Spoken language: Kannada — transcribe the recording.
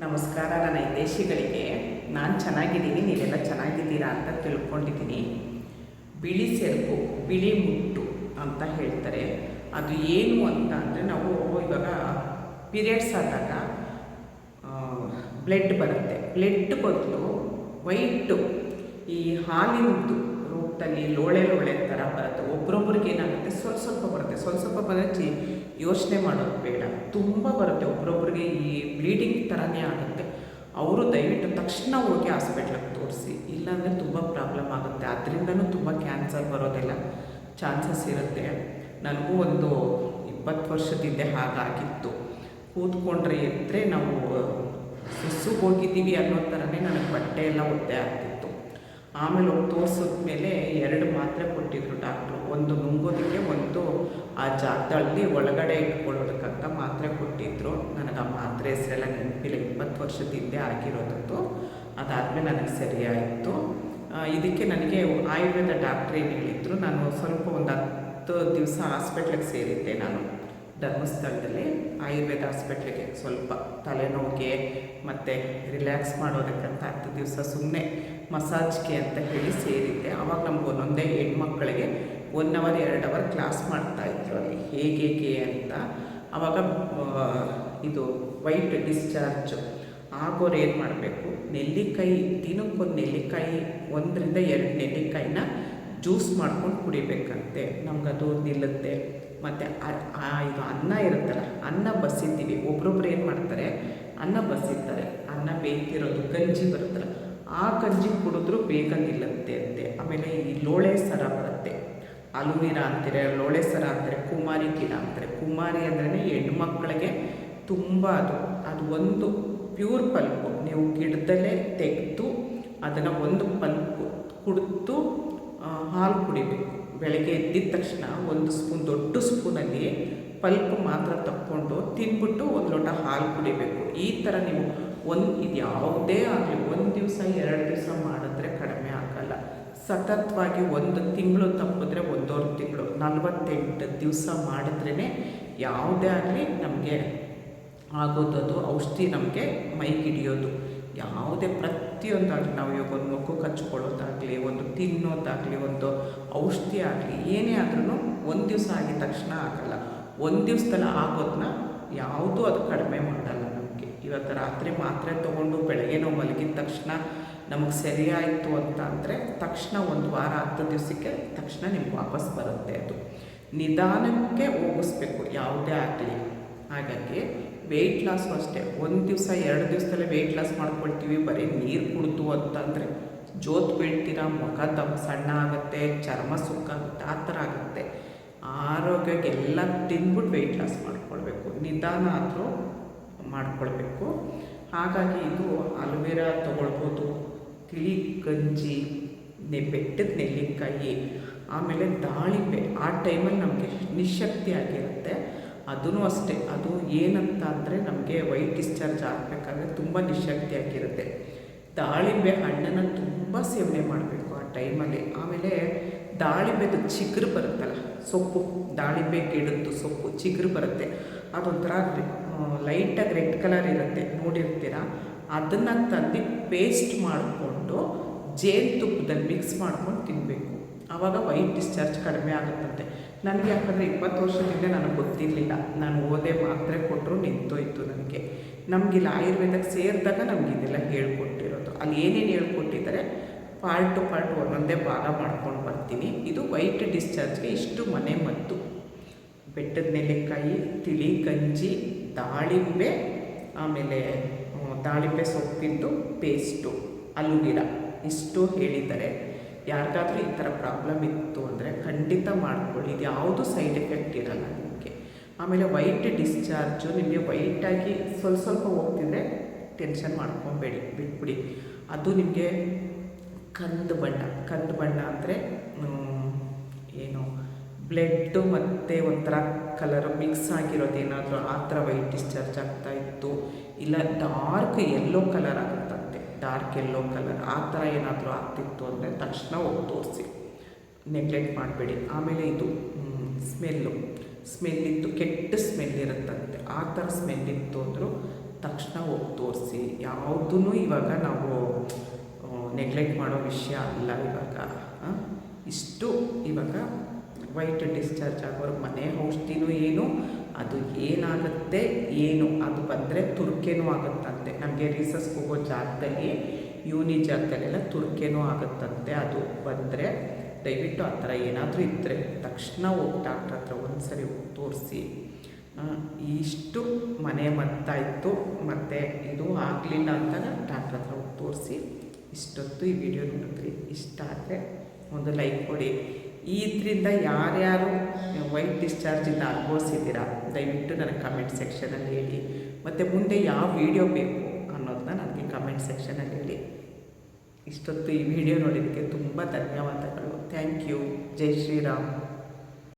ನಮಸ್ಕಾರ. ನನ್ನ ಹಿತೈಷಿಗಳಿಗೆ ನಾನು ಚೆನ್ನಾಗಿದ್ದೀನಿ, ನೀವೆಲ್ಲ ಚೆನ್ನಾಗಿದ್ದೀರಾ ಅಂತ ತಿಳ್ಕೊಂಡಿದ್ದೀನಿ. ಬಿಳಿ ಸೆರಗು, ಬಿಳಿ ಮುಟ್ಟು ಅಂತ ಹೇಳ್ತಾರೆ. ಅದು ಏನು ಅಂತ ಅಂದರೆ, ನಾವು ಇವಾಗ ಪೀರಿಯಡ್ಸ್ ಆದಾಗ ಬ್ಲಡ್ ಬರುತ್ತೆ. ಬ್ಲಡ್ ಬದಲು ವೈಟು ಈ ಹಾಲಿನದು ರೂಪದಲ್ಲಿ ಲೋಳೆ ಥರ ಬರುತ್ತೆ. ಒಬ್ರೊಬ್ರಿಗೆ ಏನಾಗುತ್ತೆ, ಸ್ವಲ್ಪ ಬರುತ್ತೆ. ಸ್ವಲ್ಪ ಬಂದರೆ ಯೋಚನೆ ಮಾಡೋದು ಬೇಡ, ತುಂಬ ಬರುತ್ತೆ. ಒಬ್ರೊಬ್ರಿಗೆ ಈ ಬ್ಲೀಡಿಂಗ್ ಥರನೇ ಆಗುತ್ತೆ. ಅವರು ದಯವಿಟ್ಟು ತಕ್ಷಣ ಹೋಗಿ ಹಾಸ್ಪಿಟ್ಲಿಗೆ ತೋರಿಸಿ, ಇಲ್ಲಾಂದರೆ ತುಂಬ ಪ್ರಾಬ್ಲಮ್ ಆಗುತ್ತೆ. ಅದರಿಂದನೂ ತುಂಬ ಕ್ಯಾನ್ಸರ್ ಬರೋದೆಲ್ಲ ಚಾನ್ಸಸ್ ಇರುತ್ತೆ. ನನಗೂ ಒಂದು 20 ವರ್ಷದಿಂದ ಹಾಗಾಗಿತ್ತು. ಕೂತ್ಕೊಂಡ್ರೆ ಎದ್ದರೆ ನಾವು ಸುಸ್ಸು ಹೋಗಿದ್ದೀವಿ ಅನ್ನೋ ಥರನೇ ನನಗೆ ಬಟ್ಟೆ ಎಲ್ಲ ಒದ್ದೆ ಆಗ್ತಿತ್ತು. ಆಮೇಲೆ ಹೋಗಿ ತೋರಿಸಿದ್ಮೇಲೆ 2 ಮಾತ್ರೆ ಕೊಟ್ಟಿದ್ರು ಡಾಕ್ಟ್ರು. ಒಂದು ನುಂಗೋದಕ್ಕೆ, ಒಂದು ಆ ಜಾಗದಲ್ಲಿ ಒಳಗಡೆ ಇಟ್ಕೊಳ್ಳೋದಕ್ಕಂತ ಮಾತ್ರೆ ಕೊಟ್ಟಿದ್ದರು. ನನಗೆ ಆ ಮಾತ್ರೆ ಹೆಸರೆಲ್ಲ ನೆನಪಿಲ್ಲ, 20 ವರ್ಷದಿಂದ ಆಗಿರೋದದ್ದು. ಅದಾದಮೇಲೆ ನನಗೆ ಸರಿಯಾಯಿತು. ಇದಕ್ಕೆ ನನಗೆ ಆಯುರ್ವೇದ ಡಾಕ್ಟ್ರ್ ಏನು ಹೇಳಿದರು, ನಾನು ಸ್ವಲ್ಪ ಒಂದು 10 ದಿವಸ ಹಾಸ್ಪಿಟ್ಲಿಗೆ ಸೇರಿದ್ದೆ. ನಾನು ಧರ್ಮಸ್ಥಳದಲ್ಲಿ ಆಯುರ್ವೇದ ಹಾಸ್ಪಿಟ್ಲಿಗೆ ಸ್ವಲ್ಪ ತಲೆನೋವಿಗೆ ಮತ್ತು ರಿಲ್ಯಾಕ್ಸ್ ಮಾಡೋದಕ್ಕಂತ 10 ದಿವಸ ಸುಮ್ಮನೆ ಮಸಾಜ್ಗೆ ಅಂತ ಹೇಳಿ ಸೇರಿದ್ದೆ. ಆವಾಗ ನಮ್ಗೆ ಒಂದೊಂದೇ ಹೆಣ್ಮಕ್ಳಿಗೆ 1 ಅವರ್ 2 ಅವರ್ ಕ್ಲಾಸ್ ಮಾಡ್ತಾಯಿದ್ರು ಅಲ್ಲಿ ಹೇಗೆ ಅಂತ. ಆವಾಗ ಇದು ವೈಟ್ ಡಿಸ್ಚಾರ್ಜ್ ಆಗೋರು ಏನು ಮಾಡಬೇಕು, ನೆಲ್ಲಿಕಾಯಿ ದಿನಕ್ಕೊಂದು ನೆಲ್ಲಿಕಾಯಿ, 1 ರಿಂದ 2 ನೆಲ್ಲಿಕಾಯಿನ ಜ್ಯೂಸ್ ಮಾಡ್ಕೊಂಡು ಕುಡಿಬೇಕಂತೆ. ನಮಗದು ನಿಲ್ಲುತ್ತೆ. ಮತ್ತು ಇದು ಅನ್ನ ಇರುತ್ತಲ್ಲ, ಅನ್ನ ಬಸಿತೀವಿ. ಒಬ್ರೊಬ್ರು ಏನು ಮಾಡ್ತಾರೆ, ಅನ್ನ ಬಸಿತಾರೆ, ಅನ್ನ ಬೇಯ್ತಿರೋದು ಗಂಜಿ ಬರುತ್ತಲ್ಲ, ಆ ಗಂಜಿ ಕುಡಿದ್ರೂ ಬೇಗ ನಿಲ್ಲುತ್ತೆ ಅಂತೆ. ಆಮೇಲೆ ಈ ಲೋಳೆ ಸರ ಬರುತ್ತೆ, ಅಲುವಿರಾ ಅಂತಾರೆ, ಲೋಳೆ ಸರ ಅಂತಾರೆ, ಕುಮಾರಿ ಗಿಡ ಅಂತಾರೆ. ಕುಮಾರಿ ಅಂದ್ರೆ ಹೆಣ್ಮಕ್ಳಿಗೆ ತುಂಬ ಅದು ಒಂದು ಪ್ಯೂರ್ ಪಲ್ಪು. ನೀವು ಗಿಡದಲ್ಲೇ ತೆಗೆದು ಅದನ್ನು ಒಂದು ಪಲ್ಪು ಕುಡಿದು ಹಾಲು ಕುಡಿಬೇಕು. ಬೆಳಗ್ಗೆ ಎದ್ದಿದ ತಕ್ಷಣ 1 ಸ್ಪೂನ್, ದೊಡ್ಡ ಸ್ಪೂನಲ್ಲಿ ಪಲ್ಪ್ ಮಾತ್ರ ತಕ್ಕೊಂಡು ತಿಂದ್ಬಿಟ್ಟು 1 ಲೋಟ ಹಾಲು ಕುಡಿಬೇಕು. ಈ ಥರ ನೀವು ಇದು ಯಾವುದೇ ಆಗಲಿ 1 ದಿವಸ 2 ದಿವಸ ಮಾಡಿದ್ರೆ ಕಡಿಮೆ ಆಗಲ್ಲ. ಸತತವಾಗಿ 1 ತಿಂಗಳು ತಪ್ಪಿದ್ರೆ 1.5 ತಿಂಗಳು, 48 ದಿವಸ ಮಾಡಿದ್ರೇ ಯಾವುದೇ ಆಗಲಿ ನಮಗೆ ಆಗೋದದು. ಔಷಧಿ ನಮಗೆ ಮೈಗಿಡಿಯೋದು. ಯಾವುದೇ ಪ್ರತಿಯೊಂದಾಗಲಿ, ನಾವು ಇವಾಗ ಒಂದು ಮುಖಕ್ಕೆ ಹಚ್ಕೊಳ್ಳೋದಾಗಲಿ, ಒಂದು ತಿನ್ನೋದಾಗಲಿ, ಒಂದು ಔಷಧಿ ಆಗಲಿ, ಏನೇ ಆದ್ರೂ 1 ದಿವಸ ಆಗಿದ ತಕ್ಷಣ ಆಗಲ್ಲ. 1 ದಿವಸದಲ್ಲಿ ಆಗೋದನ್ನ ಯಾವುದೂ ಅದು ಕಡಿಮೆ ಮಾಡಲ್ಲ ನಮಗೆ. ಇವತ್ತು ರಾತ್ರಿ ಮಾತ್ರೆ ತೊಗೊಂಡು ಬೆಳಗ್ಗೆ ನಾವು ಮಲಗಿದ ತಕ್ಷಣ ನಮಗೆ ಸರಿಯಾಯಿತು ಅಂತ ಅಂದರೆ ತಕ್ಷಣ 1 ವಾರ 10 ದಿವಸಕ್ಕೆ ತಕ್ಷಣ ನಿಮ್ಗೆ ವಾಪಸ್ ಬರುತ್ತೆ. ಅದು ನಿಧಾನಕ್ಕೆ ಹೋಗಿಸ್ಬೇಕು ಯಾವುದೇ ಆಗಲಿ. ಹಾಗಾಗಿ ವೆಯ್ಟ್ ಲಾಸು ಅಷ್ಟೇ. 1 ದಿವಸ 2 ದಿವಸದಲ್ಲೇ ವೆಯ್ಟ್ ಲಾಸ್ ಮಾಡ್ಕೊಳ್ತೀವಿ. ಬರೀ ನೀರು ಕುಡಿದು ಅಂತಂದರೆ ಜೋತ್ ಬೀಳ್ತೀರ, ಮುಖ ಸಣ್ಣ ಆಗುತ್ತೆ, ಚರ್ಮ ಸುಕ್ಕಾಗುತ್ತೆ, ಆ ಥರ ಆಗುತ್ತೆ. ಆರೋಗ್ಯಕ್ಕೆಲ್ಲ ತಿಂದ್ಬಿಟ್ಟು ವೆಯ್ಟ್ ಲಾಸ್ ಮಾಡ್ಕೊಳ್ಬೇಕು, ನಿಧಾನ ಆದರೂ ಮಾಡ್ಕೊಳ್ಬೇಕು. ಹಾಗಾಗಿ ಇದು ಅಲುವೆರಾ ತೊಗೊಳ್ಬೋದು, ತಿಳಿ ಗಂಜಿ, ಬೆಟ್ಟದ ನೆಲ್ಲಿಕಾಯಿ, ಆಮೇಲೆ ದಾಳಿಂಬೆ. ಆ ಟೈಮಲ್ಲಿ ನಮಗೆ ನಿಶಕ್ತಿ ಆಗಿರುತ್ತೆ. ಅದೂ ಅಷ್ಟೇ. ಅದು ಏನಂತ ಅಂದರೆ, ನಮಗೆ ವೈಟ್ ಡಿಸ್ಚಾರ್ಜ್ ಆಗಬೇಕಾದ್ರೆ ತುಂಬ ನಿಶಕ್ತಿ ಆಗಿರುತ್ತೆ. ದಾಳಿಂಬೆ ಹಣ್ಣನ್ನು ತುಂಬ ಸೇವನೆ ಮಾಡಬೇಕು ಆ ಟೈಮಲ್ಲಿ. ಆಮೇಲೆ ದಾಳಿಂಬೆದು ಚಿಗುರು ಬರುತ್ತಲ್ಲ, ಸೊಪ್ಪು, ದಾಳಿಂಬೆ ಗಿಡದ್ದು ಸೊಪ್ಪು ಚಿಗುರು ಬರುತ್ತೆ. ಅದೊಂಥರ ಲೈಟಾಗಿ ರೆಡ್ ಕಲರ್ ಇರುತ್ತೆ, ನೋಡಿರ್ತೀರ. ಅದನ್ನು ತಂದು ಪೇಸ್ಟ್ ಮಾಡಿಕೊಂಡು ಜೇನುತುಪ್ಪದಲ್ಲಿ ಮಿಕ್ಸ್ ಮಾಡ್ಕೊಂಡು ತಿನ್ನಬೇಕು. ಆವಾಗ ವೈಟ್ ಡಿಸ್ಚಾರ್ಜ್ ಕಡಿಮೆ ಆಗುತ್ತಂತೆ. ನನಗೆ ಯಾಕಂದರೆ 20 ವರ್ಷದಿಂದ ನನಗೆ ಗೊತ್ತಿರಲಿಲ್ಲ. ನಾನು ಓದೇ ಮಾತ್ರೆ ಕೊಟ್ಟರು ನಿಂತೋಯ್ತು ನನಗೆ. ನಮಗಿಲ್ಲಿ ಆಯುರ್ವೇದಕ್ಕೆ ಸೇರಿದಾಗ ನಮ್ಗೆ ಇದೆಲ್ಲ ಹೇಳ್ಕೊಟ್ಟಿರೋದು. ಅಲ್ಲಿ ಏನೇನು ಹೇಳ್ಕೊಟ್ಟಿದ್ದಾರೆ ಪಾರ್ಟ್ ಟು ಪಾರ್ಟ್ ಒಂದೊಂದೇ ಭಾಗ ಮಾಡ್ಕೊಂಡು ಬರ್ತೀನಿ. ಇದು ವೈಟ್ ಡಿಸ್ಚಾರ್ಜ್ಗೆ ಇಷ್ಟು ಮನೆ ಮದ್ದು. ಬೆಟ್ಟದ ನೆಲ್ಲಿಕಾಯಿ, ತಿಳಿ ಗಂಜಿ, ದಾಳಿಂಬೆ, ಆಮೇಲೆ ದಾಳಿಂಬೆ ಸೊಪ್ಪಿಂದು ಪೇಸ್ಟು, ಅಲುವಿರಾ, ಇಷ್ಟು ಹೇಳಿದ್ದಾರೆ. ಯಾರಿಗಾದ್ರೂ ಈ ಥರ ಪ್ರಾಬ್ಲಮ್ ಇತ್ತು ಅಂದರೆ ಖಂಡಿತ ಮಾಡ್ಕೊಳ್ಳಿ. ಇದು ಯಾವುದು ಸೈಡ್ ಎಫೆಕ್ಟ್ ಇರಲ್ಲ ನಿಮಗೆ. ಆಮೇಲೆ ವೈಟ್ ಡಿಸ್ಚಾರ್ಜು ನಿಮಗೆ ವೈಟಾಗಿ ಸ್ವಲ್ಪ ಹೋಗ್ತಿದ್ರೆ ಟೆನ್ಷನ್ ಮಾಡ್ಕೊಬೇಡಿ, ಬಿಟ್ಬಿಡಿ. ಅದು ನಿಮಗೆ ಕಂದು ಬಣ್ಣ ಅಂದರೆ ಏನು, ಬ್ಲಡ್ಡು ಮತ್ತು ಒಂಥರ ಕಲರ್ ಮಿಕ್ಸ್ ಆಗಿರೋದೇನಾದರೂ ಆ ಥರ ವೈಟ್ ಡಿಸ್ಚಾರ್ಜ್ ಆಗ್ತಾಯಿತ್ತು. ಇಲ್ಲ ಡಾರ್ಕ್ ಯೆಲ್ಲೋ ಕಲರ್ ಆಗುತ್ತಂತೆ, ಡಾರ್ಕ್ ಯೆಲ್ಲೋ ಕಲರ್ ಆ ಥರ ಏನಾದರೂ ಆಗ್ತಿತ್ತು ಅಂದರೆ ತಕ್ಷಣ ಹೋಗಿ ತೋರಿಸಿ, ನೆಗ್ಲೆಕ್ಟ್ ಮಾಡಬೇಡಿ. ಆಮೇಲೆ ಇದು ಸ್ಮೆಲ್ಲಿತ್ತು, ಕೆಟ್ಟ ಸ್ಮೆಲ್ ಇರುತ್ತಂತೆ. ಆ ಥರ ಸ್ಮೆಲ್ ಇತ್ತು ಅಂದರೂ ತಕ್ಷಣ ಹೋಗಿ ತೋರಿಸಿ. ಯಾವುದೂ ಇವಾಗ ನಾವು ನೆಗ್ಲೆಕ್ಟ್ ಮಾಡೋ ವಿಷಯ ಅಲ್ಲ ಇವಾಗ. ಇಷ್ಟು ಇವಾಗ ವೈಟ್ ಡಿಸ್ಚಾರ್ಜ್ ಆಗೋರು ಮನೆ ಔಷಧಿನೂ ಏನು, ಅದು ಏನಾಗುತ್ತೆ ಏನು, ಅದು ಬಂದರೆ ತುರ್ಕೆನೂ ಆಗುತ್ತಂತೆ. ನಮಗೆ ರೀಸಸ್ಗೆ ಹೋಗೋ ಜಾಗದಲ್ಲಿ ಯೂನಿ ಜಾಗದಲ್ಲೆಲ್ಲ ತುರ್ಕೆನೂ ಆಗುತ್ತಂತೆ. ಅದು ಬಂದರೆ ದಯವಿಟ್ಟು ಆ ಥರ ಏನಾದರೂ ಇದ್ದರೆ ತಕ್ಷಣ ಹೋಗಿ ಡಾಕ್ಟ್ರ್ ಹತ್ರ ಒಂದು ಸರಿ ಹೋಗಿ ತೋರಿಸಿ. ಇಷ್ಟು ಮನೆ ಮದ್ದಾಯಿತು, ಮತ್ತು ಇದು ಆಗಲಿಲ್ಲ ಅಂದಾಗ ಡಾಕ್ಟ್ರ್ ಹತ್ರ ಹೋಗಿ ತೋರಿಸಿ. ಇಷ್ಟೊತ್ತು ಈ ವಿಡಿಯೋ ನೋಡಿದ್ರಿ, ಇಷ್ಟ ಆದರೆ ಒಂದು ಲೈಕ್ ಕೊಡಿ. ಇದರಿಂದ ಯಾರ್ಯಾರು ವೈಟ್ ಡಿಸ್ಚಾರ್ಜಿಂದ ಅನುಭವಿಸಿದ್ದೀರಾ ದಯವಿಟ್ಟು ನನಗೆ ಕಮೆಂಟ್ ಸೆಕ್ಷನಲ್ಲಿ ಹೇಳಿ. ಮತ್ತು ಮುಂದೆ ಯಾವ ವಿಡಿಯೋ ಬೇಕು ಅನ್ನೋದನ್ನ ನನಗೆ ಕಮೆಂಟ್ ಸೆಕ್ಷನಲ್ಲಿ ಹೇಳಿ. ಇಷ್ಟೊತ್ತು ಈ ವಿಡಿಯೋ ನೋಡಿದ್ದಕ್ಕೆ ತುಂಬ ಧನ್ಯವಾದಗಳು. Thank you. ಜೈ ಶ್ರೀರಾಮ್.